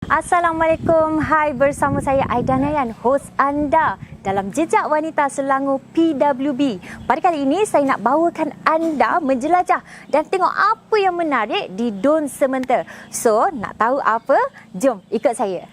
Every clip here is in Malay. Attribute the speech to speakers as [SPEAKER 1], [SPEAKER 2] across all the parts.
[SPEAKER 1] Assalamualaikum. Hai, bersama saya Aida Nayan, hos anda dalam Jejak Wanita Selangor PWB. Pada kali ini saya nak bawakan anda menjelajah dan tengok apa yang menarik di Dun Sementa. So, nak tahu apa? Jom ikut saya.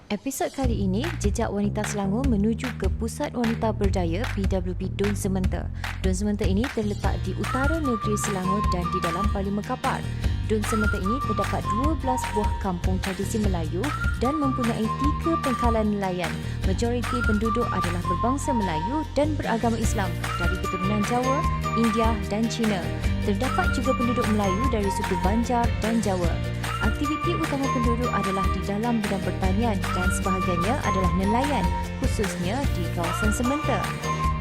[SPEAKER 1] Episod kali ini, Jejak Wanita Selangor menuju ke Pusat Wanita Berdaya PWB Dun Sementa. Dun Sementa ini terletak di utara negeri Selangor dan di dalam Parlimen Kapar. Dun Sementa ini terdapat 12 buah kampung tradisi Melayu dan mempunyai 3 pangkalan nelayan. Majoriti penduduk adalah berbangsa Melayu dan beragama Islam dari keturunan Jawa, India dan Cina. Terdapat juga penduduk Melayu dari suku Banjar dan Jawa. Aktiviti utama penduduk adalah di dalam bidang pertanian dan sebahagiannya adalah nelayan, khususnya di kawasan Sementa.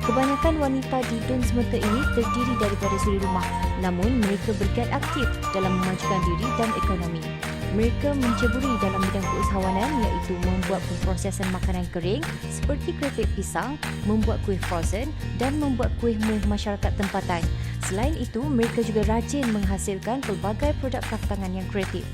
[SPEAKER 1] Kebanyakan wanita di Dun Sementa ini terdiri daripada suri rumah, namun mereka bergiat aktif dalam memajukan diri dan ekonomi. Mereka menceburi dalam bidang keusahawanan iaitu membuat pemprosesan makanan kering seperti keripik pisang, membuat kuih frozen dan membuat kuih muih masyarakat tempatan. Selain itu, mereka juga rajin menghasilkan pelbagai produk kraftangan yang kreatif.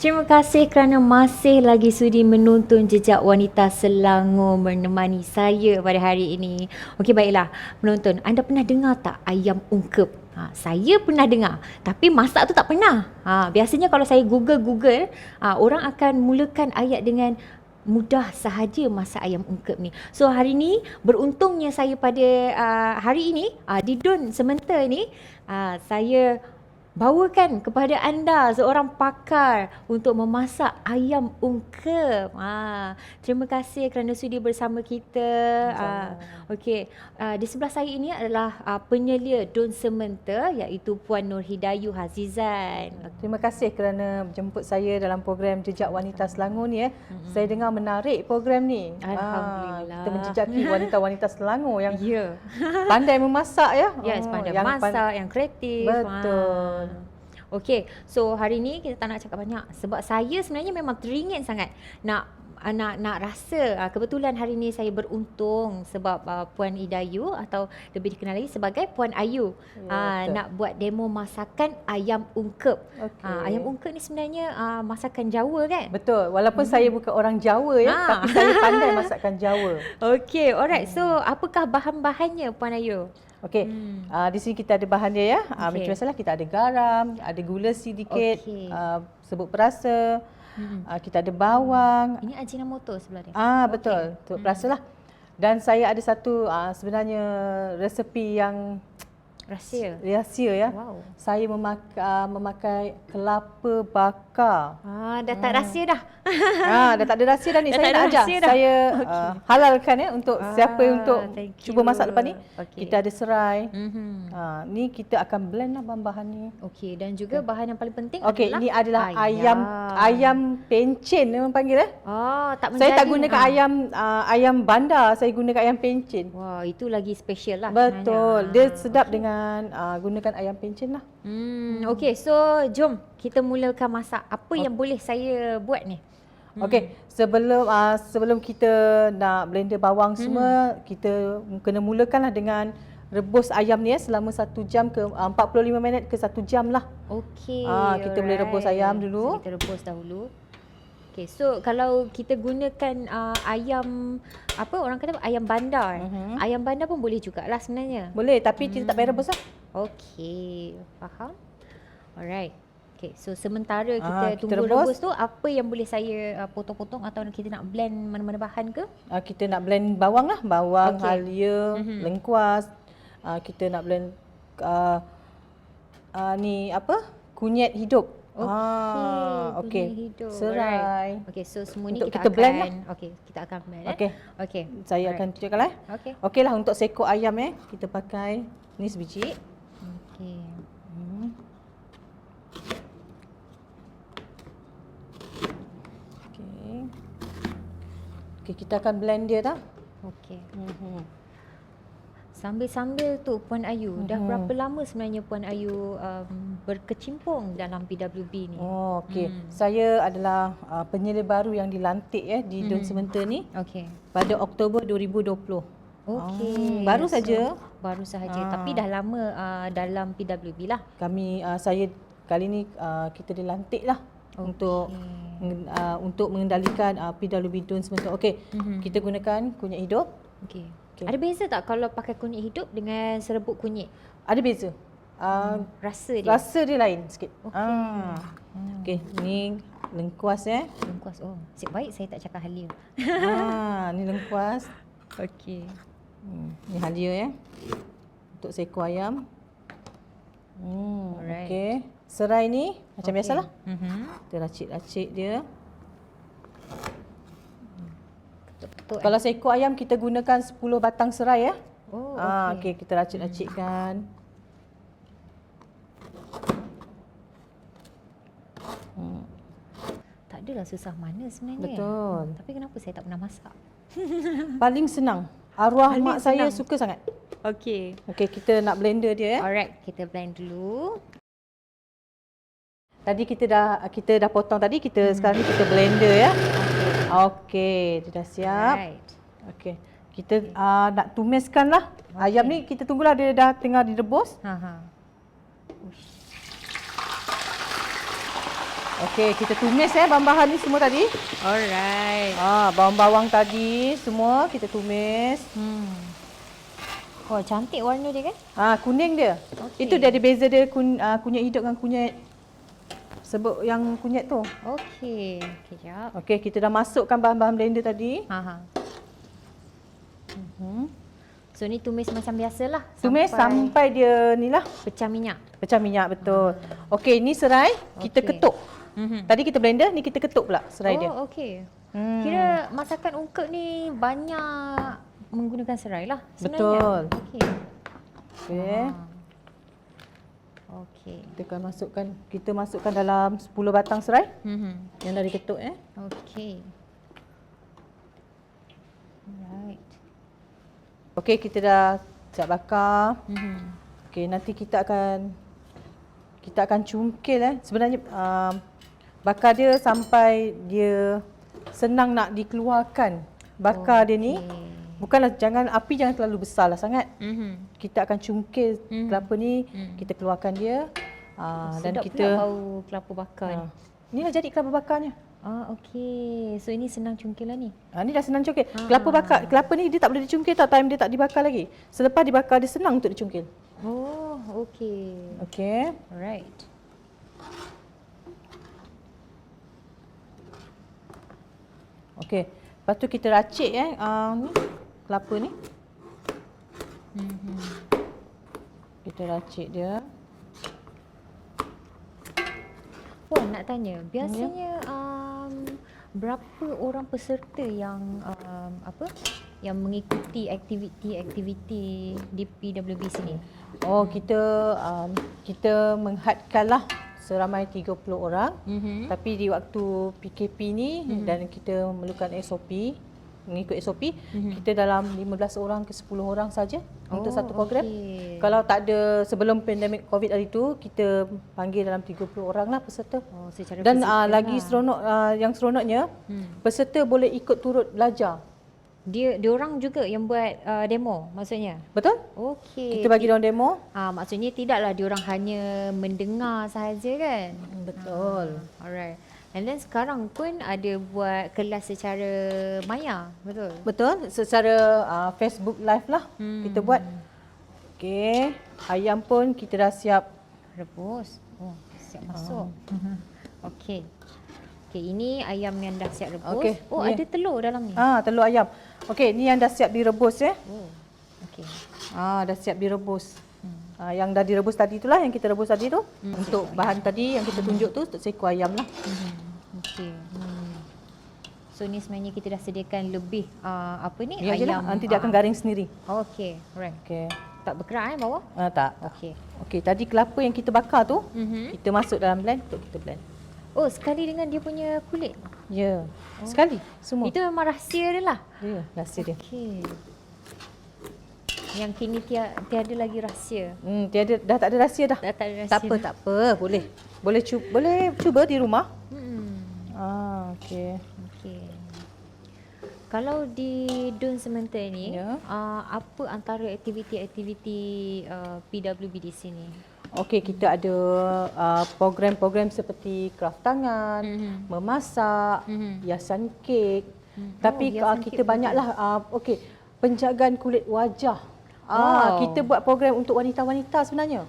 [SPEAKER 1] Terima kasih kerana masih lagi sudi menonton Jejak Wanita Selangor menemani saya pada hari ini. Okey, baiklah penonton, anda pernah dengar tak ayam ungkep? Saya pernah dengar, tapi masak tu tak pernah. Biasanya kalau saya Google, orang akan mulakan ayat dengan mudah sahaja masak ayam ungkep ni. So hari ni beruntungnya saya pada hari ini di Dun Sementa ni saya bawakan kepada anda seorang pakar untuk memasak ayam ungkep. Terima kasih kerana sudi bersama kita. Okey, di sebelah saya ini adalah penyelia Dun Sementa iaitu Puan Nur Hidayu Hazizan.
[SPEAKER 2] Terima kasih kerana menjemput saya dalam program Jejak Wanita Selangor ni. Saya dengar menarik program ni.
[SPEAKER 1] Alhamdulillah.
[SPEAKER 2] Kita menjejaki wanita-wanita Selangor yang pandai memasak ya.
[SPEAKER 1] Yes, pandai masak, yang kreatif.
[SPEAKER 2] Betul.
[SPEAKER 1] Okey, so hari ni kita tak nak cakap banyak sebab saya sebenarnya memang teringin sangat nak rasa. Kebetulan hari ni saya beruntung sebab Puan Hidayu atau lebih dikenal lagi sebagai Puan Ayu nak buat demo masakan ayam ungkep. Ayam ungkep ni sebenarnya masakan Jawa kan?
[SPEAKER 2] Betul, walaupun saya bukan orang Jawa tapi saya pandai masakan Jawa.
[SPEAKER 1] Okey, alright. So apakah bahan-bahannya Puan Ayu?
[SPEAKER 2] Okey, di sini kita ada bahan dia ya. Macam biasalah kita ada garam, ada gula sedikit, serbuk perasa, kita ada bawang.
[SPEAKER 1] Ini Ajinomoto sebelah dia.
[SPEAKER 2] Betul, untuk perasa lah. Dan saya ada satu sebenarnya resepi yang rahsia ya.
[SPEAKER 1] Wow.
[SPEAKER 2] Saya memakai kelapa bakar.
[SPEAKER 1] Dah tak rahsia dah.
[SPEAKER 2] Dah tak ada rahsia dah ni. Saya nak ajar. Saya halalkan untuk siapa untuk cuba masak lepas ni. Kita ada serai. Ni kita akan blend lah bahan-bahan ni.
[SPEAKER 1] Okey, dan juga bahan yang paling penting
[SPEAKER 2] adalah ini adalah ayam pencen memang panggil
[SPEAKER 1] tak menjadi.
[SPEAKER 2] Saya tak gunakan ayam bandar, saya gunakan ayam pencen.
[SPEAKER 1] Wah, itu lagi special lah.
[SPEAKER 2] Betul. Dia sedap dengan gunakan ayam pencen lah.
[SPEAKER 1] Okey, so jom kita mulakan masak. Apa yang boleh saya buat ni?
[SPEAKER 2] Okey, sebelum kita nak blender bawang semua, kita kena mulakanlah dengan rebus ayam ni selama 1 jam ke 45 minit ke 1 jam lah.
[SPEAKER 1] Okey.
[SPEAKER 2] Kita boleh rebus ayam dulu.
[SPEAKER 1] So, kita rebus dahulu. Okey, so kalau kita gunakan ayam orang kata ayam bandar. Ayam bandar pun boleh jugalah sebenarnya.
[SPEAKER 2] Boleh, tapi kita tak payah rebus lah.
[SPEAKER 1] Okey, faham. Alright. Okay, so sementara kita tunggu
[SPEAKER 2] rebus
[SPEAKER 1] tu, apa yang boleh saya potong-potong atau kita nak blend mana-mana bahan ke?
[SPEAKER 2] Kita nak blend bawang lah, halia, lengkuas. Kita nak blend kunyit hidup.
[SPEAKER 1] Okey.
[SPEAKER 2] Serai.
[SPEAKER 1] Okey, so semua ni
[SPEAKER 2] kita blend lah.
[SPEAKER 1] Okey, kita akan blend.
[SPEAKER 2] Okey. Saya akan tunjukkan lah. Okeylah, untuk sekok ayam kita pakai ni sebiji.
[SPEAKER 1] Okey.
[SPEAKER 2] Okey, kita akan blend dia dah.
[SPEAKER 1] Okey. Sambil-sambil tu Puan Ayu, dah berapa lama sebenarnya Puan Ayu berkecimpung dalam PWB ni?
[SPEAKER 2] Oh, okey. Saya adalah penyela baru yang dilantik di Dun Sementer ni
[SPEAKER 1] Okey.
[SPEAKER 2] pada Oktober 2020.
[SPEAKER 1] Okey.
[SPEAKER 2] Baru saja.
[SPEAKER 1] Baru sahaja. Tapi dah lama dalam PWB lah.
[SPEAKER 2] Saya kali ni kita dilantik lah untuk mengendalikan PWB Dun Sementer. Okey. Kita gunakan kunyit hidup.
[SPEAKER 1] Okey. Ada beza tak kalau pakai kunyit hidup dengan serbuk kunyit?
[SPEAKER 2] Ada beza. Rasa dia lain sikit. Okey, ni lengkuas
[SPEAKER 1] Lengkuas. Oh, nasib baik saya tak cakap halia.
[SPEAKER 2] Ni lengkuas.
[SPEAKER 1] Okey.
[SPEAKER 2] Ni halia untuk seekor ayam.
[SPEAKER 1] Alright.
[SPEAKER 2] Okey. Serai ni macam biasalah. Kita racik-racik dia.
[SPEAKER 1] Ketuk-ketuk.
[SPEAKER 2] Kalau seekor ayam kita gunakan 10 batang serai
[SPEAKER 1] Oh,
[SPEAKER 2] okey, kita racik-racikkan.
[SPEAKER 1] Tak adalah susah mana sebenarnya.
[SPEAKER 2] Betul.
[SPEAKER 1] Tapi kenapa saya tak pernah masak?
[SPEAKER 2] Paling senang. Arwah
[SPEAKER 1] Paling
[SPEAKER 2] mak saya
[SPEAKER 1] senang.
[SPEAKER 2] suka sangat.
[SPEAKER 1] Okey.
[SPEAKER 2] Okey, kita nak blender dia
[SPEAKER 1] Alright, kita blend dulu.
[SPEAKER 2] Tadi kita dah potong tadi, sekarang ni kita blender Okey, dia dah siap.
[SPEAKER 1] Alright.
[SPEAKER 2] Okey. Kita nak tumiskan lah. Ayam ni kita tunggulah dia dah tengah direbus. Okey, kita tumis bahan-bahan ni semua tadi.
[SPEAKER 1] Alright.
[SPEAKER 2] Bawang-bawang tadi semua kita tumis.
[SPEAKER 1] Oh, cantik warna dia kan?
[SPEAKER 2] Kuning dia.
[SPEAKER 1] Okey.
[SPEAKER 2] Itu dia ada beza dia kunyit hidup dengan kunyit sebut yang kunyit tu.
[SPEAKER 1] Okey. Kejap.
[SPEAKER 2] Okey, kita dah masukkan bahan-bahan blender tadi.
[SPEAKER 1] So ni tumis macam biasalah.
[SPEAKER 2] Tumis sampai dia ni lah
[SPEAKER 1] pecah minyak.
[SPEAKER 2] pecah minyak, betul. Okey, ni serai kita
[SPEAKER 1] Okey.
[SPEAKER 2] ketuk. Tadi kita blender, ni kita ketuk pula serai dia.
[SPEAKER 1] Oh, okey. Kira masakan ungkep ni banyak menggunakan serai lah sebenarnya.
[SPEAKER 2] Betul.
[SPEAKER 1] Okey.
[SPEAKER 2] Okey.
[SPEAKER 1] Okey.
[SPEAKER 2] Kita masukkan dalam 10 batang serai yang dah diketuk
[SPEAKER 1] Okey. Alright.
[SPEAKER 2] Okey, kita dah siap bakar. Okey, nanti kita akan cungkil Sebenarnya bakar dia sampai dia senang nak dikeluarkan. Bakar dia ni api jangan terlalu besar lah sangat. Kita akan cungkil kelapa ni, kita keluarkan dia. Dan
[SPEAKER 1] Sedap
[SPEAKER 2] kita
[SPEAKER 1] pula bau kelapa bakar ni.
[SPEAKER 2] Inilah jadi kelapa bakarnya.
[SPEAKER 1] Okey. So ini senang cungkil lah ni.
[SPEAKER 2] Ni dah senang cungkil. Kelapa ni dia tak boleh dicungkil time dia tak dibakar lagi. Selepas dibakar dia senang untuk dicungkil.
[SPEAKER 1] Oh, okey.
[SPEAKER 2] Okey.
[SPEAKER 1] Alright.
[SPEAKER 2] Okey. Lepas tu kita racik ni kelapa ni. Kita racik dia.
[SPEAKER 1] Puan nak tanya, biasanya berapa orang peserta yang yang mengikuti aktiviti-aktiviti di PWB sini?
[SPEAKER 2] Oh, kita menghadkanlah seramai 30 orang. Tapi di waktu PKP ni dan kita memerlukan SOP, mengikut SOP, kita dalam 15 orang ke 10 orang saja untuk satu program. Kalau tak ada sebelum pandemik COVID hari tu, kita panggil dalam 30 orang lah peserta.
[SPEAKER 1] Secara
[SPEAKER 2] Dan
[SPEAKER 1] fizikal
[SPEAKER 2] lagi
[SPEAKER 1] lah.
[SPEAKER 2] seronok, yang seronoknya, peserta boleh ikut turut belajar.
[SPEAKER 1] Dia orang juga yang buat demo maksudnya.
[SPEAKER 2] Betul?
[SPEAKER 1] Okey.
[SPEAKER 2] Kita bagi diorang demo.
[SPEAKER 1] Maksudnya tidaklah diorang hanya mendengar sahaja kan?
[SPEAKER 2] Betul.
[SPEAKER 1] Alright. And then sekarang pun ada buat kelas secara maya, betul?
[SPEAKER 2] Betul, secara Facebook Live lah kita buat. Okey, ayam pun kita dah siap
[SPEAKER 1] Rebus. Oh, siap masuk. Okey. Okey, ini ayam yang dah siap rebus.
[SPEAKER 2] Okey,
[SPEAKER 1] Oh,
[SPEAKER 2] ni.
[SPEAKER 1] ada telur dalam ni.
[SPEAKER 2] Telur ayam. Okey, ni yang dah siap direbus
[SPEAKER 1] Oh. Okey.
[SPEAKER 2] Dah siap direbus. Yang dah direbus tadi itulah yang kita rebus tadi tu. Untuk bahan tadi yang kita tunjuk tu untuk seekor ayam lah.
[SPEAKER 1] Okey. So ni sebenarnya kita dah sediakan lebih
[SPEAKER 2] Ya je lah, nanti dia akan garing sendiri.
[SPEAKER 1] Okey, right.
[SPEAKER 2] Okey.
[SPEAKER 1] Tak bergerak bawah?
[SPEAKER 2] Tak.
[SPEAKER 1] Okey.
[SPEAKER 2] Okey, tadi kelapa yang kita bakar tu, kita masuk dalam blend untuk kita blend.
[SPEAKER 1] Oh, sekali dengan dia punya kulit.
[SPEAKER 2] Ya. Sekali semua.
[SPEAKER 1] Itu memang rahsia dia lah.
[SPEAKER 2] Ya, rahsia dia.
[SPEAKER 1] Okey. Yang kini tiada lagi rahsia.
[SPEAKER 2] Dah tak ada rahsia dah.
[SPEAKER 1] Dah tak ada rahsia.
[SPEAKER 2] Tak apa. Boleh cuba di rumah. Okey.
[SPEAKER 1] Okey. Kalau di Dun Sementa ni,
[SPEAKER 2] Ya.
[SPEAKER 1] apa antara aktiviti-aktiviti PWB di sini?
[SPEAKER 2] Okey, kita ada program-program seperti kraft tangan, memasak, hiasan kek. Tapi
[SPEAKER 1] hiasan
[SPEAKER 2] kita
[SPEAKER 1] kek
[SPEAKER 2] banyaklah penjagaan kulit wajah.
[SPEAKER 1] Wow.
[SPEAKER 2] Kita buat program untuk wanita-wanita sebenarnya.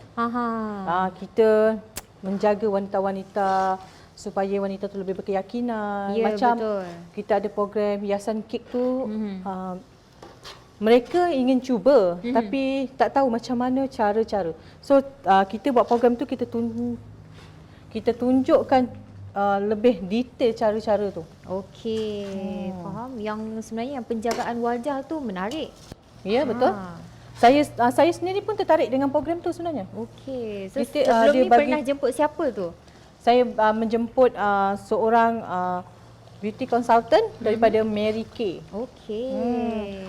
[SPEAKER 2] Kita menjaga wanita-wanita supaya wanita tu lebih berkeyakinan.
[SPEAKER 1] Ya,
[SPEAKER 2] Macam
[SPEAKER 1] betul.
[SPEAKER 2] kita ada program hiasan kek tu, mereka ingin cuba tapi tak tahu macam mana cara-cara. So kita buat program tu, kita tunjukkan lebih detail cara-cara tu.
[SPEAKER 1] Okey, faham. Yang sebenarnya yang penjagaan wajah tu menarik.
[SPEAKER 2] Ya, betul. Saya sendiri pun tertarik dengan program tu sebenarnya.
[SPEAKER 1] Okey. So
[SPEAKER 2] Kita,
[SPEAKER 1] sebelum
[SPEAKER 2] dia
[SPEAKER 1] ni
[SPEAKER 2] bagi-
[SPEAKER 1] pernah jemput siapa tu?
[SPEAKER 2] Saya menjemput seorang beauty consultant daripada Mary Kay.
[SPEAKER 1] Okey.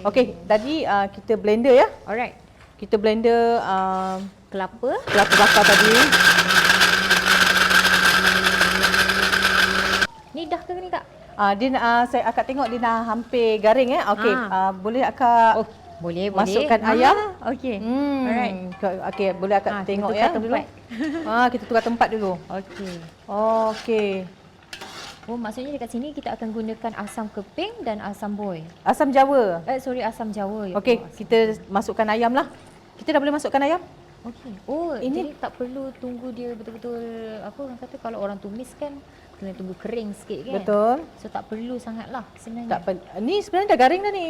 [SPEAKER 2] Okey, tadi kita blender ya.
[SPEAKER 1] Alright.
[SPEAKER 2] Kita blender
[SPEAKER 1] Kelapa.
[SPEAKER 2] kelapa bakar tadi.
[SPEAKER 1] Ni dah ke ni tak?
[SPEAKER 2] Saya akak tengok dia dah hampir garing Okey, boleh akak
[SPEAKER 1] Boleh.
[SPEAKER 2] masukkan ayam?
[SPEAKER 1] Okey.
[SPEAKER 2] Alright. Okey, boleh akak tengok
[SPEAKER 1] kita
[SPEAKER 2] ya
[SPEAKER 1] tukar
[SPEAKER 2] dulu.
[SPEAKER 1] tempat.
[SPEAKER 2] Kita tukar tempat dulu.
[SPEAKER 1] Okey.
[SPEAKER 2] Okey.
[SPEAKER 1] Oh, maksudnya dekat sini kita akan gunakan asam keping dan asam boy.
[SPEAKER 2] Asam Jawa.
[SPEAKER 1] Asam Jawa. Ya
[SPEAKER 2] Okey,
[SPEAKER 1] Allah.
[SPEAKER 2] kita masukkan ayam lah. Kita dah boleh masukkan ayam?
[SPEAKER 1] Okey. Oh,
[SPEAKER 2] Ini-
[SPEAKER 1] jadi tak perlu tunggu dia betul-betul, apa orang kata, kalau orang tumis kan kena tunggu kering sikit kan?
[SPEAKER 2] Betul.
[SPEAKER 1] So tak perlu sangatlah sebenarnya.
[SPEAKER 2] Ni sebenarnya dah garing dah ni.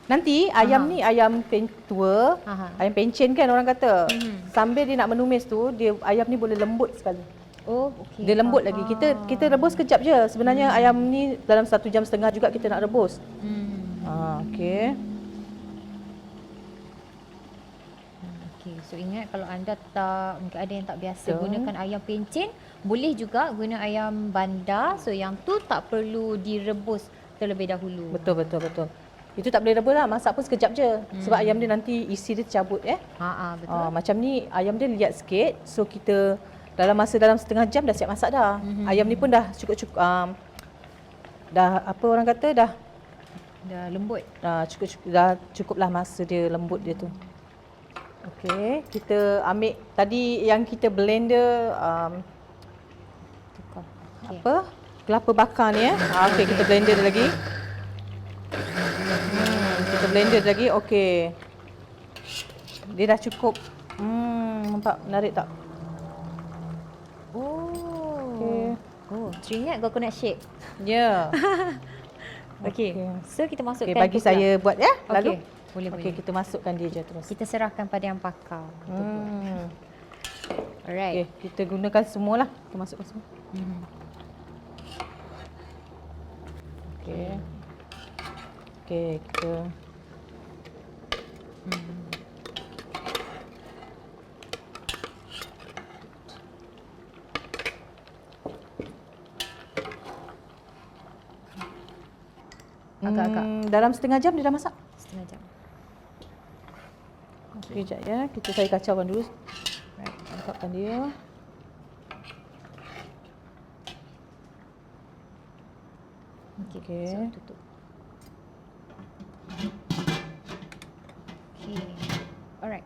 [SPEAKER 2] Nanti ayam ni ayam tua, ayam pencen kan orang kata. Sambil dia nak menumis tu, ayam ni boleh lembut sekali.
[SPEAKER 1] Oh, okey.
[SPEAKER 2] Dia lembut lagi. Kita rebus kejap je. Sebenarnya ayam ni dalam 1 jam setengah juga kita nak rebus. Okey.
[SPEAKER 1] Okey, so ingat kalau anda mungkin ada yang tak biasa
[SPEAKER 2] Betul.
[SPEAKER 1] gunakan ayam pencen, boleh juga guna ayam bandar. So yang tu tak perlu direbus terlebih dahulu.
[SPEAKER 2] Betul. Itu tak boleh rebus lah. Masak pun sekejap je. Sebab ayam dia nanti isi dia cabut
[SPEAKER 1] Betul.
[SPEAKER 2] macam ni ayam dia liat sikit. So kita dalam setengah jam dah siap masak dah. Ayam ni pun dah cukup dah apa orang kata dah
[SPEAKER 1] lembut.
[SPEAKER 2] dah cukuplah masa dia lembut dia tu. Okey, kita ambil tadi yang kita blender
[SPEAKER 1] Tukar. Okey.
[SPEAKER 2] apa? Kelapa bakar ni Okey, kita blender dia lagi. Kita blender dia lagi. Okey. Dia dah cukup. Nampak menarik tak?
[SPEAKER 1] Oh.
[SPEAKER 2] Okey.
[SPEAKER 1] Oh, teringat coconut shake.
[SPEAKER 2] Ya.
[SPEAKER 1] Okey. So kita masukkan
[SPEAKER 2] Okey, bagi
[SPEAKER 1] tu pula.
[SPEAKER 2] saya buat ya. Lalu.
[SPEAKER 1] Boleh.
[SPEAKER 2] Okey, kita masukkan dia je terus.
[SPEAKER 1] Kita serahkan pada yang pakar.
[SPEAKER 2] Okey,
[SPEAKER 1] Alright.
[SPEAKER 2] kita gunakan semualah. Kita masukkan semua. Okey. Okey, kita
[SPEAKER 1] Agak-agak.
[SPEAKER 2] Dalam setengah jam dia dah masak.
[SPEAKER 1] Setengah jam.
[SPEAKER 2] Okey, sekejap ya. Saya kacaukan dulu.
[SPEAKER 1] Right.
[SPEAKER 2] Angkatkan dia.
[SPEAKER 1] Okey.
[SPEAKER 2] Okey.
[SPEAKER 1] So tutup. Okey. Alright.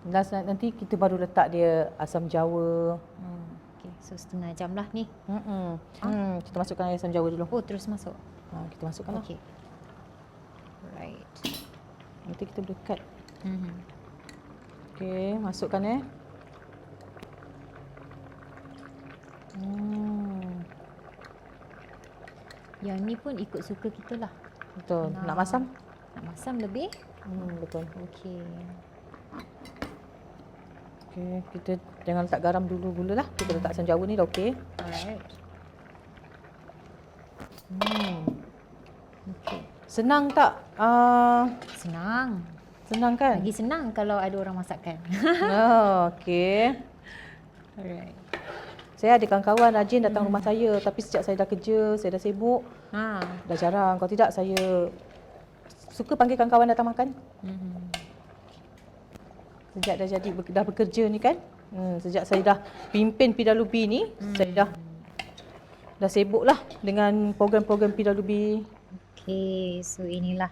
[SPEAKER 2] Last nanti kita baru letak dia asam Jawa.
[SPEAKER 1] Okey. So setengah jam lah ni.
[SPEAKER 2] Kita masukkan asam Jawa dulu.
[SPEAKER 1] Oh, terus masuk.
[SPEAKER 2] Kita masukkan lah.
[SPEAKER 1] Okey. Right.
[SPEAKER 2] Nanti kita boleh cut. Okey, masukkan
[SPEAKER 1] Yang ni pun ikut suka kita lah.
[SPEAKER 2] Betul. Nak masam?
[SPEAKER 1] Nak masam lebih?
[SPEAKER 2] Betul.
[SPEAKER 1] Okey.
[SPEAKER 2] Okey, kita jangan letak garam dulu, gula lah. Kita letak asam Jawa ni dah okey.
[SPEAKER 1] Alright. Okey.
[SPEAKER 2] Senang tak?
[SPEAKER 1] Senang.
[SPEAKER 2] Senang kan?
[SPEAKER 1] Lagi senang kalau ada orang masakkan.
[SPEAKER 2] Okey.
[SPEAKER 1] Alright.
[SPEAKER 2] Saya ada kawan-kawan rajin datang rumah saya, tapi sejak saya dah kerja, saya dah sibuk, dah jarang. Kalau tidak, saya suka panggil kawan-kawan datang makan. sejak dah bekerja ni kan. Sejak saya dah pimpin PWB ni, saya dah sibuk lah dengan program-program PWB.
[SPEAKER 1] Okey, so inilah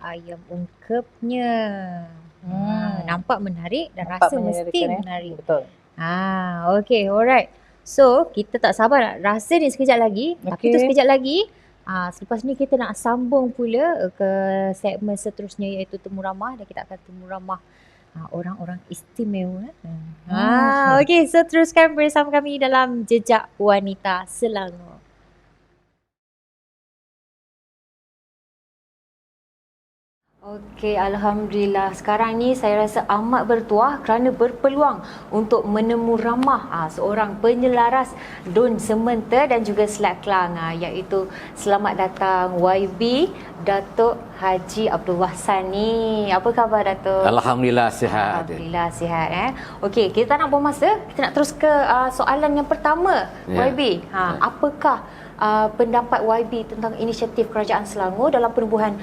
[SPEAKER 1] ayam ungkepnya. Nampak menarik dan rasa mesti menarik.
[SPEAKER 2] Betul.
[SPEAKER 1] Okey, alright. So, kita tak sabar nak rasa ni sekejap lagi. Tapi tu sekejap lagi. Selepas ni kita nak sambung pula ke segmen seterusnya iaitu Temu Ramah, dan kita akan temu ramah orang-orang istimewa. Okey, so teruskan bersama kami dalam Jejak Wanita Selangor. Okey, Alhamdulillah. Sekarang ni saya rasa amat bertuah kerana berpeluang untuk menemu ramah seorang penyelaras Dun Sementa dan juga Selat Kelang, iaitu selamat datang YB Datuk Haji Abdullah Sani. Apa khabar Datuk?
[SPEAKER 3] Alhamdulillah sihat.
[SPEAKER 1] Alhamdulillah sihat. Okey, kita tak nak buang masa. Kita nak terus ke soalan yang pertama. YB, apakah pendapat YB tentang inisiatif Kerajaan Selangor dalam penubuhan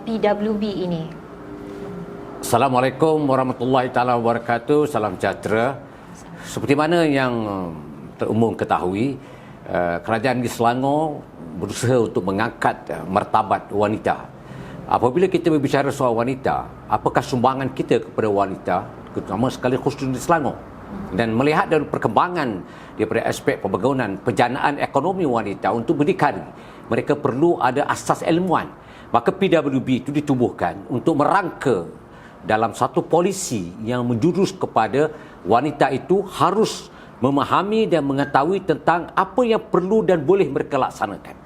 [SPEAKER 1] PWB ini?
[SPEAKER 3] Assalamualaikum warahmatullahi taala wabarakatuh. Salam sejahtera. Seperti mana yang terumum ketahui, Kerajaan di Selangor berusaha untuk mengangkat martabat wanita. Apabila kita berbicara soal wanita, apakah sumbangan kita kepada wanita, terutama sekali khusus di Selangor? Dan melihat dari perkembangan daripada aspek pembangunan penjanaan ekonomi wanita untuk berdikari, mereka perlu ada asas ilmuwan. Maka PWB itu ditubuhkan untuk merangka dalam satu polisi yang menjurus kepada wanita itu harus memahami dan mengetahui tentang apa yang perlu dan boleh mereka laksanakan.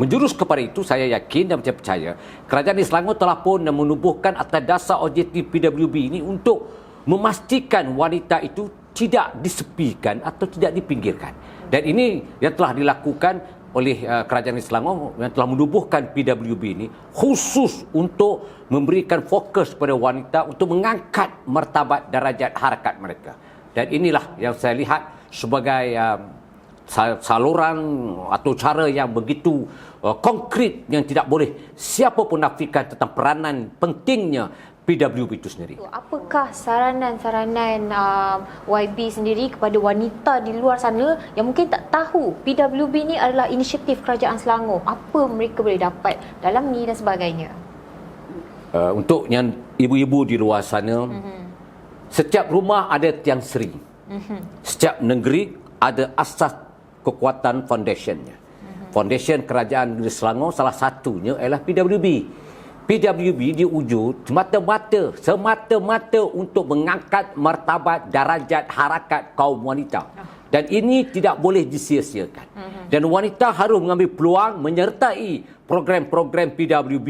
[SPEAKER 3] Menjurus kepada itu, saya yakin dan percaya Kerajaan di Selangor telah pun menubuhkan atas dasar objektif PWB ini untuk memastikan wanita itu tidak disepikan atau tidak dipinggirkan. Dan ini yang telah dilakukan oleh Kerajaan di Selangor yang telah menubuhkan PWB ini khusus untuk memberikan fokus pada wanita untuk mengangkat martabat darjat harakat mereka. Dan inilah yang saya lihat sebagai saluran atau cara yang begitu konkret yang tidak boleh siapa pun nafikan tentang peranan pentingnya PWB itu sendiri.
[SPEAKER 1] Apakah saranan-saranan YB sendiri kepada wanita di luar sana yang mungkin tak tahu PWB ni adalah inisiatif Kerajaan Selangor? Apa mereka boleh dapat dalam ni dan sebagainya?
[SPEAKER 3] Untuk yang ibu-ibu di luar sana, setiap rumah ada tiang seri. Setiap negeri ada asas kekuatan foundationnya. Foundation Kerajaan di Selangor salah satunya ialah PWB. PWB diwujud semata-mata untuk mengangkat martabat darjat harakat kaum wanita. Dan ini tidak boleh disia-siakan. Dan wanita harus mengambil peluang menyertai program-program PWB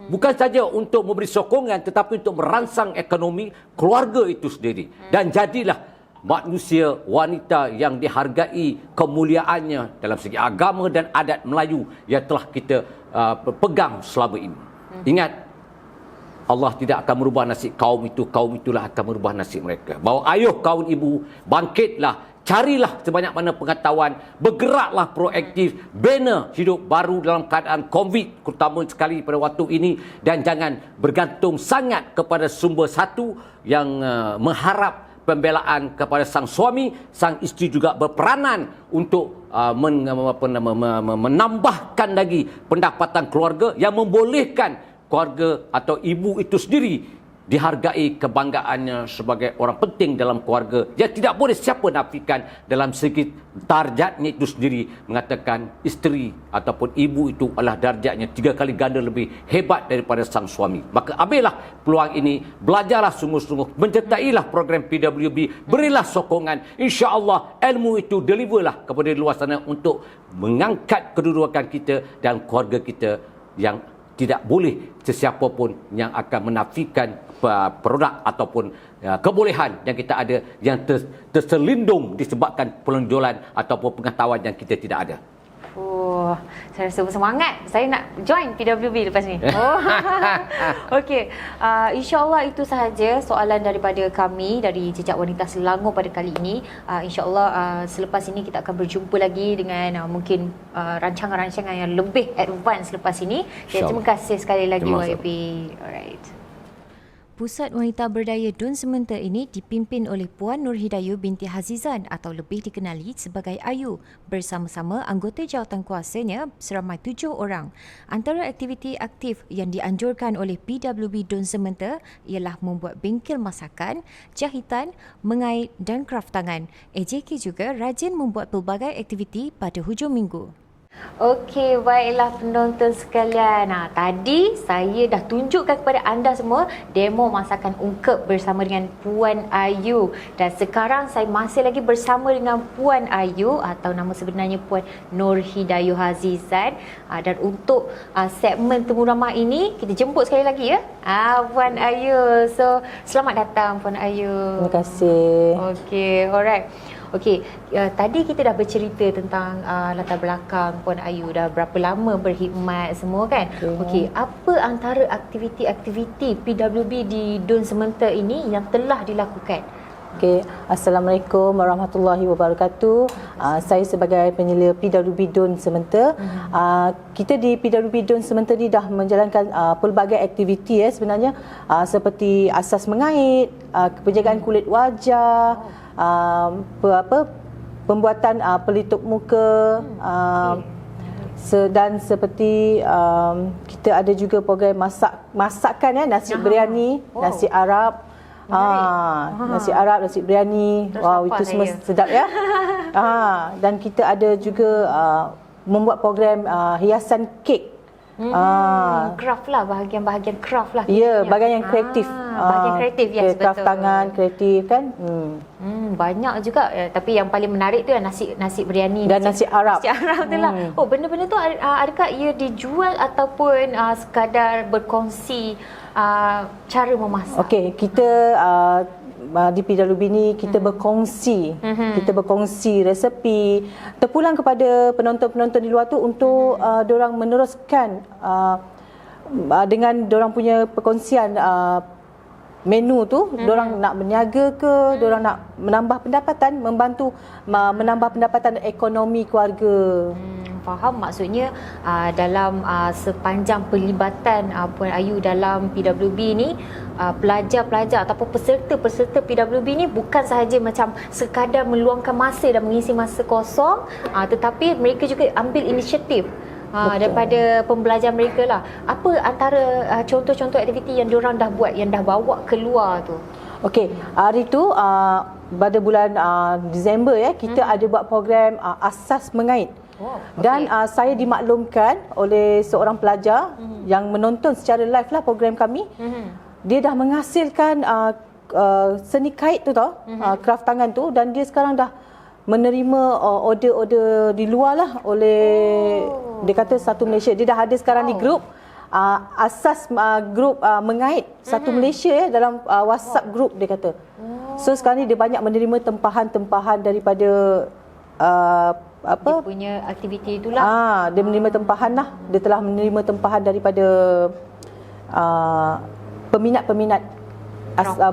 [SPEAKER 3] bukan saja untuk memberi sokongan tetapi untuk merangsang ekonomi keluarga itu sendiri. Dan jadilah manusia wanita yang dihargai kemuliaannya dalam segi agama dan adat Melayu yang telah kita pegang selama ini. Ingat, Allah tidak akan merubah nasib kaum itulah akan merubah nasib mereka. Bahawa ayuh kaum ibu, bangkitlah, carilah sebanyak mana pengetahuan, bergeraklah proaktif, bina hidup baru dalam keadaan COVID, terutama sekali pada waktu ini, dan jangan bergantung sangat kepada sumber satu yang mengharap pembelaan kepada sang suami. Sang isteri juga berperanan untuk menambahkan lagi pendapatan keluarga yang membolehkan keluarga atau ibu itu sendiri dihargai kebanggaannya sebagai orang penting dalam keluarga yang tidak boleh siapa nafikan dalam segi darjatnya itu sendiri, mengatakan isteri ataupun ibu itu adalah darjatnya 3 kali ganda lebih hebat daripada sang suami. Maka ambillah peluang ini, belajarlah sungguh-sungguh, menyertailah program PWB, berilah sokongan, insya-Allah ilmu itu deliverlah kepada luar sana untuk mengangkat kedudukan kita dan keluarga kita yang tidak boleh sesiapa pun yang akan menafikan produk ataupun kebolehan yang kita ada yang terselindung disebabkan penonjolan ataupun pengetahuan yang kita tidak ada.
[SPEAKER 1] Oh, saya rasa bersemangat. Saya nak join PWB lepas ni. Okey, insya-Allah itu sahaja soalan daripada kami dari Jejak Wanita Selangor pada kali ini. Insya-Allah selepas ini kita akan berjumpa lagi dengan mungkin rancangan-rancangan yang lebih advance selepas ini. Terima kasih sekali lagi YB. Alright. Pusat Wanita Berdaya Dun Sementara ini dipimpin oleh Puan Nur Hidayah binti Hazizan atau lebih dikenali sebagai Ayu bersama-sama anggota jawatan kuasanya seramai 7 orang. Antara aktiviti aktif yang dianjurkan oleh PWB Dun Sementara ialah membuat bengkel masakan, jahitan, mengait dan kraft tangan. AJK juga rajin membuat pelbagai aktiviti pada hujung minggu. Okey, baiklah penonton sekalian. Tadi saya dah tunjukkan kepada anda semua demo masakan ungkep bersama dengan Puan Ayu. Dan sekarang saya masih lagi bersama dengan Puan Ayu atau nama sebenarnya Puan Nur Hidayah Hazizan. Dan untuk segmen Temu Ramah ini, kita jemput sekali lagi ya. Puan Ayu. So, selamat datang Puan Ayu.
[SPEAKER 2] Terima kasih.
[SPEAKER 1] Okey, alright. Okey, tadi kita dah bercerita tentang latar belakang Puan Ayu, dah berapa lama berkhidmat semua kan. Okey, apa antara aktiviti-aktiviti PWB di Dun Sementara ini yang telah dilakukan?
[SPEAKER 2] Okey, Assalamualaikum warahmatullahi wabarakatuh. Saya sebagai penyelia PWB Dun Sementara. Kita di PWB Dun Sementara ni dah menjalankan pelbagai aktiviti sebenarnya, seperti asas mengait, penjagaan kulit wajah, pembuatan pelitup muka, dan seperti kita ada juga program masakan nasi biryani, nasi Arab. Nasi Arab, nasi biryani. Wow, itu semua sedap ya. Dan kita ada juga membuat program hiasan kek.
[SPEAKER 1] Craft lah, bahagian-bahagian craft lah.
[SPEAKER 2] Ya, bahagian yang kreatif.
[SPEAKER 1] Bahagian kreatif, yes, betul.
[SPEAKER 2] Craft tangan, kreatif kan.
[SPEAKER 1] Banyak juga, tapi yang paling menarik tu nasi biryani
[SPEAKER 2] dan nasi Arab.
[SPEAKER 1] Nasi Arab tu lah. Oh, benda-benda tu adakah ia dijual ataupun sekadar berkongsi cara memasak? Okey,
[SPEAKER 2] kita di PWB ni kita berkongsi, kita berkongsi resepi, terpulang kepada penonton-penonton di luar tu untuk diorang meneruskan dengan diorang punya perkongsian menu tu, diorang nak berniaga ke, diorang nak menambah pendapatan, membantu menambah pendapatan ekonomi keluarga.
[SPEAKER 1] Faham, maksudnya dalam sepanjang pelibatan Puan Ayu dalam PWB ni, pelajar-pelajar ataupun peserta-peserta PWB ni bukan sahaja macam sekadar meluangkan masa dan mengisi masa kosong, tetapi mereka juga ambil inisiatif daripada pembelajaran mereka lah. Apa antara contoh-contoh aktiviti yang diorang dah buat, yang dah bawa keluar tu?
[SPEAKER 2] Okey, hari tu pada bulan Disember kita ada buat program asas mengait. Dan saya dimaklumkan oleh seorang pelajar yang menonton secara live lah program kami. Dia dah menghasilkan seni kait tu tau, kraft tangan tu, dan dia sekarang dah menerima order-order di luar lah oleh dia kata satu Malaysia. Dia dah ada sekarang di grup asas grup mengait satu Malaysia dalam WhatsApp group, dia kata. So sekarang ni dia banyak menerima tempahan-tempahan daripada
[SPEAKER 1] dia punya aktiviti itulah.
[SPEAKER 2] Dia menerima tempahan lah. Dia telah menerima tempahan daripada peminat-peminat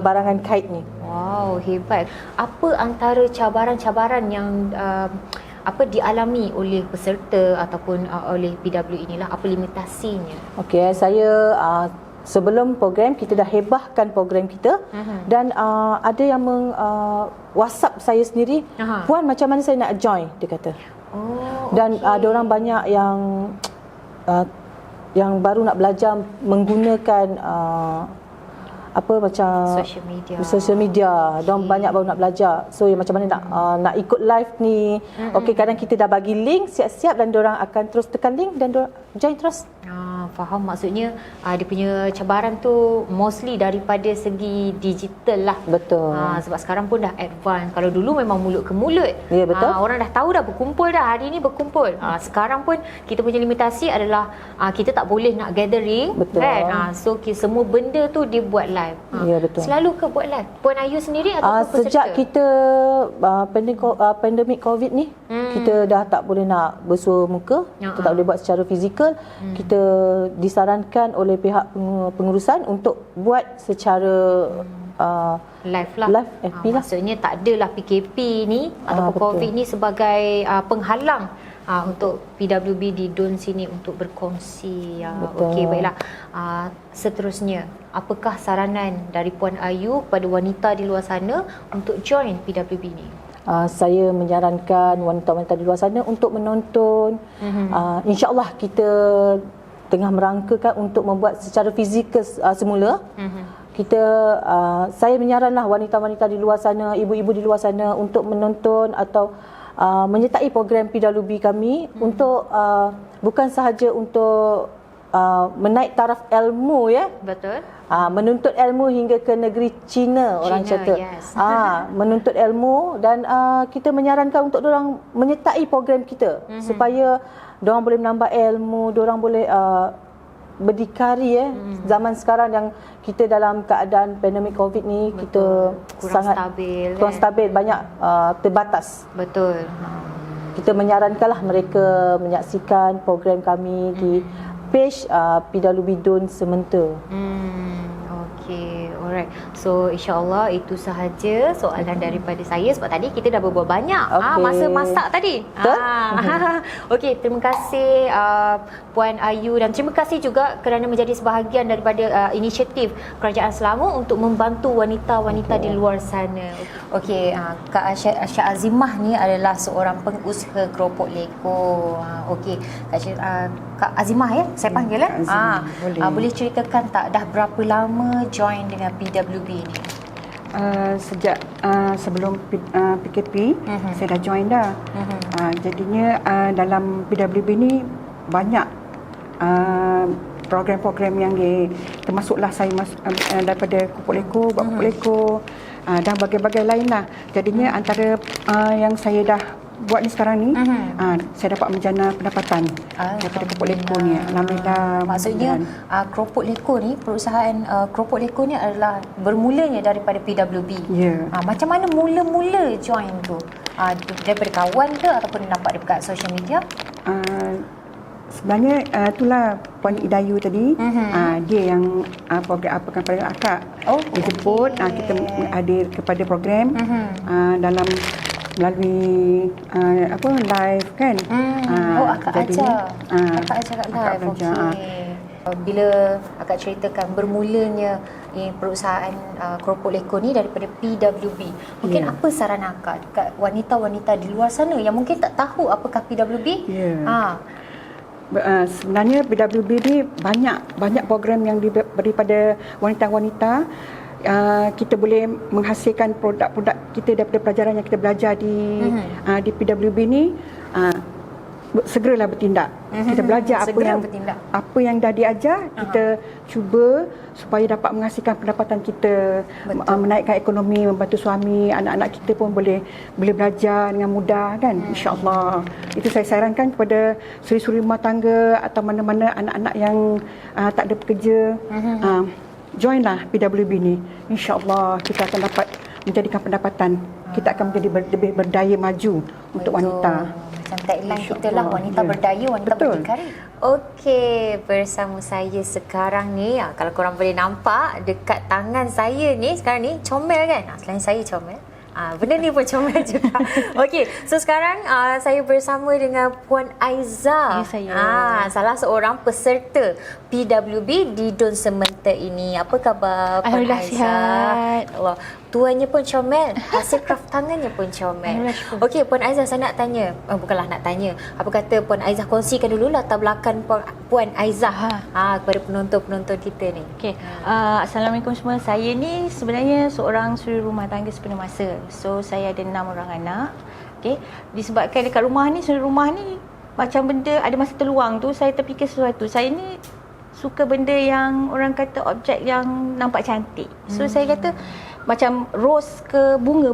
[SPEAKER 2] barangan kait ni.
[SPEAKER 1] Wow, hebat. Apa antara cabaran-cabaran yang dialami oleh peserta ataupun oleh PW inilah? Apa limitasinya?
[SPEAKER 2] Okey, saya sebelum program kita dah hebahkan program kita, dan ada yang WhatsApp saya sendiri, Puan macam mana saya nak join, dia kata. Dan ada orang banyak yang baru nak belajar menggunakan social media. Diorang banyak baru nak belajar. So macam mana nak ikut live ni. Okey, kadang kita dah bagi link siap-siap dan diorang akan terus tekan link dan diorang join terus.
[SPEAKER 1] Faham, maksudnya dia punya cabaran tu mostly daripada segi digital lah.
[SPEAKER 2] Betul.
[SPEAKER 1] Sebab sekarang pun dah advance. Kalau dulu memang mulut ke mulut.
[SPEAKER 2] Ya, betul.
[SPEAKER 1] Orang dah tahu dah berkumpul dah. Hari ni berkumpul. Sekarang pun kita punya limitasi adalah kita tak boleh nak gathering.
[SPEAKER 2] Betul.
[SPEAKER 1] Kan? So semua benda tu dia buat live.
[SPEAKER 2] Ya, betul.
[SPEAKER 1] Selalu ke buat live? Puan Ayu sendiri ataupun peserta?
[SPEAKER 2] Sejak kita pandemik COVID ni, kita dah tak boleh nak bersua muka, kita tak boleh buat secara fizikal. Kita disarankan oleh pihak pengurusan untuk buat secara
[SPEAKER 1] live lah.
[SPEAKER 2] Live FB lah.
[SPEAKER 1] Maksudnya tak adalah PKP ni ataupun COVID ni sebagai penghalang untuk PWB di DUN sini untuk berkongsi.
[SPEAKER 2] Betul.
[SPEAKER 1] Okey, baiklah. Seterusnya, apakah saranan dari Puan Ayu kepada wanita di luar sana untuk join PWB ni?
[SPEAKER 2] Saya menyarankan wanita-wanita di luar sana untuk menonton. InsyaAllah kita tengah merangkakan untuk membuat secara fizikal semula. Saya menyaranlah wanita-wanita di luar sana, ibu-ibu di luar sana untuk menonton atau menyertai program PWB kami untuk bukan sahaja untuk menaik taraf ilmu, ya.
[SPEAKER 1] Betul.
[SPEAKER 2] Menuntut ilmu hingga ke negeri China, orang kata.
[SPEAKER 1] Yes.
[SPEAKER 2] Menuntut ilmu, dan kita menyarankan untuk diorang menyertai program kita supaya diorang boleh menambah ilmu, diorang boleh berdikari, zaman sekarang yang kita dalam keadaan pandemik COVID ni.
[SPEAKER 1] Betul.
[SPEAKER 2] Kita
[SPEAKER 1] Kurang
[SPEAKER 2] sangat
[SPEAKER 1] stabil,
[SPEAKER 2] kurang stabil, banyak terbatas.
[SPEAKER 1] Betul.
[SPEAKER 2] Kita menyarankanlah mereka menyaksikan program kami di page PWB DUN Sementara.
[SPEAKER 1] Okey, alright. So insya-Allah itu sahaja soalan daripada saya, sebab tadi kita dah berbual banyak masa masak tadi. Okey, terima kasih Puan Ayu, dan terima kasih juga kerana menjadi sebahagian daripada inisiatif Kerajaan Selangor untuk membantu wanita-wanita di luar sana. Okey, Kak Aisyah Azimah ni adalah seorang pengusaha keropok leko. Okey, Kak Azimah, ya, saya panggil. Boleh ceritakan tak dah berapa lama join dengan PWB ni?
[SPEAKER 4] Sejak sebelum PKP saya dah join dah. Jadinya dalam PWB ni banyak program-program yang termasuklah saya daripada Kupuk Leko, buat Kupuk Leko, dan bagai-bagai lain lah. Jadinya antara yang saya dah buat ni sekarang ni, saya dapat menjana pendapatan daripada Keropok Leko ni. Alhamdulillah.
[SPEAKER 1] Maksudnya Keropok Leko ni, perusahaan Keropok Leko ni adalah bermulanya daripada PWB.
[SPEAKER 4] Ya.
[SPEAKER 1] Macam mana mula-mula join tu? Daripada kawan ke ataupun nampak dekat social media?
[SPEAKER 4] Sebenarnya itulah Puan Idayu tadi, dia yang program pada akak. Dia jemput, kita hadir kepada program dalam melalui live kan.
[SPEAKER 1] Akak ajar. Akak ajar kat live. Okey. Bila akak ceritakan bermulanya perusahaan Keropok Leko ni daripada PWB, mungkin apa saran akak dekat wanita-wanita di luar sana yang mungkin tak tahu apakah PWB?
[SPEAKER 4] Sebenarnya PWB ni banyak program yang diberi pada wanita-wanita. Kita boleh menghasilkan produk-produk kita daripada pelajaran yang kita belajar di PWB ni. Segeralah bertindak. Kita belajar apa yang dah diajar, kita cuba supaya dapat menghasilkan pendapatan kita, menaikkan ekonomi, membantu suami, anak-anak kita pun boleh belajar dengan mudah kan, insya-Allah. Itu saya sarankan kepada suri-suri rumah tangga atau mana-mana anak-anak yang tak ada pekerja. Joinlah PWB ni. InsyaAllah kita akan dapat menjadikan pendapatan. Kita akan menjadi lebih berdaya maju untuk wanita.
[SPEAKER 1] Macam tagline kita lah, wanita berdaya, wanita berdikari. Okey, bersama saya sekarang ni, kalau korang boleh nampak dekat tangan saya ni sekarang ni, comel kan? Selain saya comel, benda ni pun comel juga. Okey, so sekarang saya bersama dengan Puan Aiza.
[SPEAKER 5] Ya, saya.
[SPEAKER 1] Salah seorang peserta PWB di DUN Sementara ini. Apa khabar Puan
[SPEAKER 5] Alhamdulillah,
[SPEAKER 1] Aiza?
[SPEAKER 5] sihat.
[SPEAKER 1] Allah, tuannya pun comel, hasil kraft tangannya pun comel. Okey, Puan Aiza, saya nak tanya, bukanlah nak tanya, apa kata Puan Aiza kongsikan dulu latar belakang Puan Aiza kepada penonton-penonton kita ni.
[SPEAKER 5] Okey, Assalamualaikum semua. Saya ni sebenarnya seorang suri rumah tangga sepenuh masa. So saya ada 6 orang anak. Okey, disebabkan dekat rumah ni, suri rumah ni macam benda ada masa terluang tu, saya terfikir sesuatu. Saya ni suka benda yang orang kata objek yang nampak cantik. So saya kata macam rose ke bunga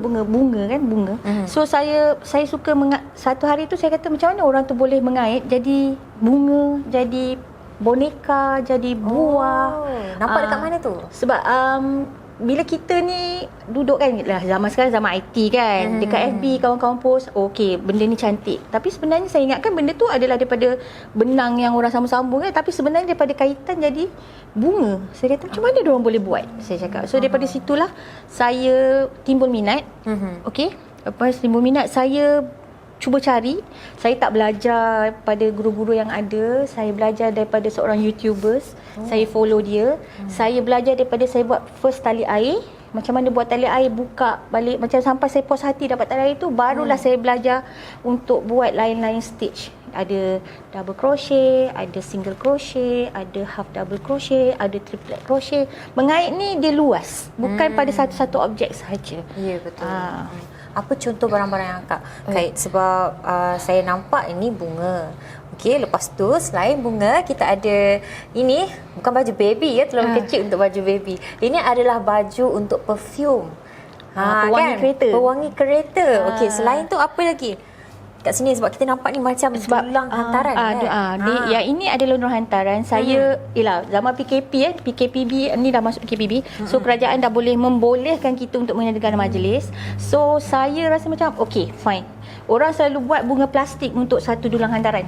[SPEAKER 5] kan, bunga. So saya suka satu hari tu saya kata macam mana orang tu boleh mengait jadi bunga, jadi boneka, jadi buah.
[SPEAKER 1] Nampak dekat mana tu?
[SPEAKER 5] Sebab bila kita ni duduk kan, zaman sekarang zaman IT kan, dekat FB kawan-kawan post, okey benda ni cantik, tapi sebenarnya saya ingatkan benda tu adalah daripada benang yang orang sambung-sambung kan, tapi sebenarnya daripada kaitan jadi bunga. Saya kata macam mana diorang boleh buat, saya cakap. So daripada situlah saya timbul minat. Okey, lepas timbul minat, saya cuba cari. Saya tak belajar pada guru-guru yang ada. Saya belajar daripada seorang YouTubers. Saya follow dia. Saya belajar daripada saya buat first tali air. Macam mana buat tali air, buka balik. Macam sampai saya puas hati dapat tali air tu, barulah saya belajar untuk buat lain-lain stitch. Ada double crochet, ada single crochet, ada half double crochet, ada triplet crochet. Mengait ni dia luas. Bukan pada satu-satu objek sahaja.
[SPEAKER 1] Ya, betul. Apa contoh barang-barang yang akak kait? Sebab saya nampak ini bunga. Okey, lepas tu selain bunga, kita ada ini, bukan baju baby ya, terlalu kecil untuk baju baby. Ini adalah baju untuk perfume.
[SPEAKER 5] Pewangi kereta.
[SPEAKER 1] Pewangi kereta. Okey, selain tu apa lagi? Kat sini sebab kita nampak ni macam dulang hantaran kan.
[SPEAKER 5] Yang ini adalah dulang hantaran. Saya zaman PKP PKPB ni dah masuk PKPB. So kerajaan dah boleh membolehkan kita untuk mengadakan majlis. So saya rasa macam okey, fine. Orang selalu buat bunga plastik untuk satu dulang hantaran.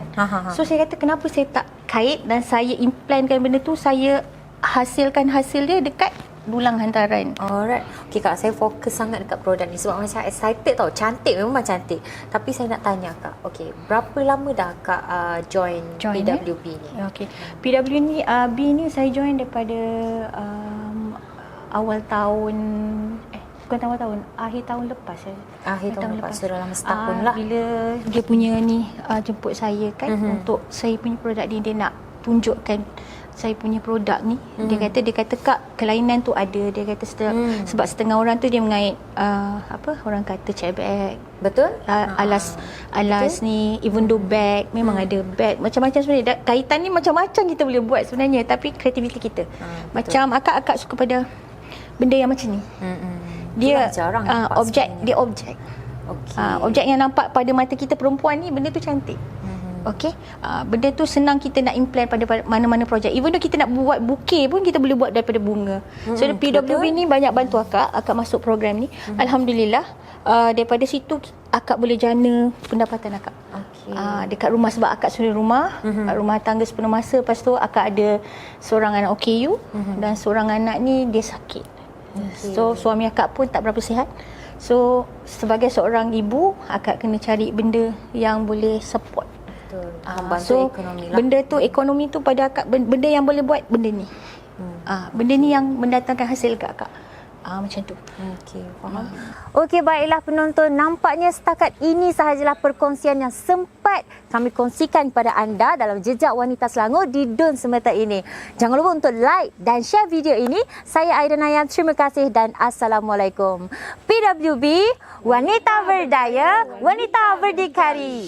[SPEAKER 5] So saya kata kenapa saya tak kait dan saya implankan benda tu, saya hasilkan hasil dia dekat dulang hantaran.
[SPEAKER 1] Alright. Okey Kak, saya fokus sangat dekat produk ni sebab macam excited tau. Cantik, memang cantik. Tapi saya nak tanya Kak, okey, berapa lama dah Kak join PWB ni?
[SPEAKER 5] Okey. PWB ni saya join daripada awal tahun bukan awal tahun, akhir tahun lepas.
[SPEAKER 1] Akhir tahun lepas, sudah lama setahun lah.
[SPEAKER 5] Bila dia punya ni jemput saya kan untuk saya punya produk ni, dia nak tunjukkan saya punya produk ni. Dia kata Kak, kelainan tu ada. Dia kata sebab setengah orang tu dia mengait orang kata check bag.
[SPEAKER 1] Betul?
[SPEAKER 5] Alas ni, even though bag memang ada bag macam-macam sebenarnya. Kaitan ni macam-macam kita boleh buat sebenarnya, tapi kreativiti kita. Macam akak suka pada benda yang macam ni. Dia
[SPEAKER 1] jarang
[SPEAKER 5] objek, dia objek. Objek yang nampak pada mata kita perempuan ni, benda tu cantik. Okey, benda tu senang kita nak implant pada mana-mana projek. Even though kita nak buat bouquet pun kita boleh buat daripada bunga. So PWB ni banyak bantu akak masuk program ni. Alhamdulillah, daripada situ akak boleh jana pendapatan akak. Dekat rumah, sebab akak suri rumah, rumah tangga sepenuh masa. Lepas tu akak ada seorang anak OKU dan seorang anak ni dia sakit. So suami akak pun tak berapa sihat. So sebagai seorang ibu, akak kena cari benda yang boleh support.
[SPEAKER 1] Membantu ekonomi lah.
[SPEAKER 5] Benda tu, ekonomi tu pada akak, benda yang boleh buat benda ni. Benda ni yang mendatangkan hasil kat akak. Macam tu.
[SPEAKER 1] Okey, faham. Okey, baiklah penonton, nampaknya setakat ini sahajalah perkongsian yang sempat kami kongsikan kepada anda dalam Jejak Wanita Selangor di Dun Semata ini. Jangan lupa untuk like dan share video ini. Saya Aida Nayam, terima kasih dan Assalamualaikum. PWB, wanita berdaya, wanita berdikari.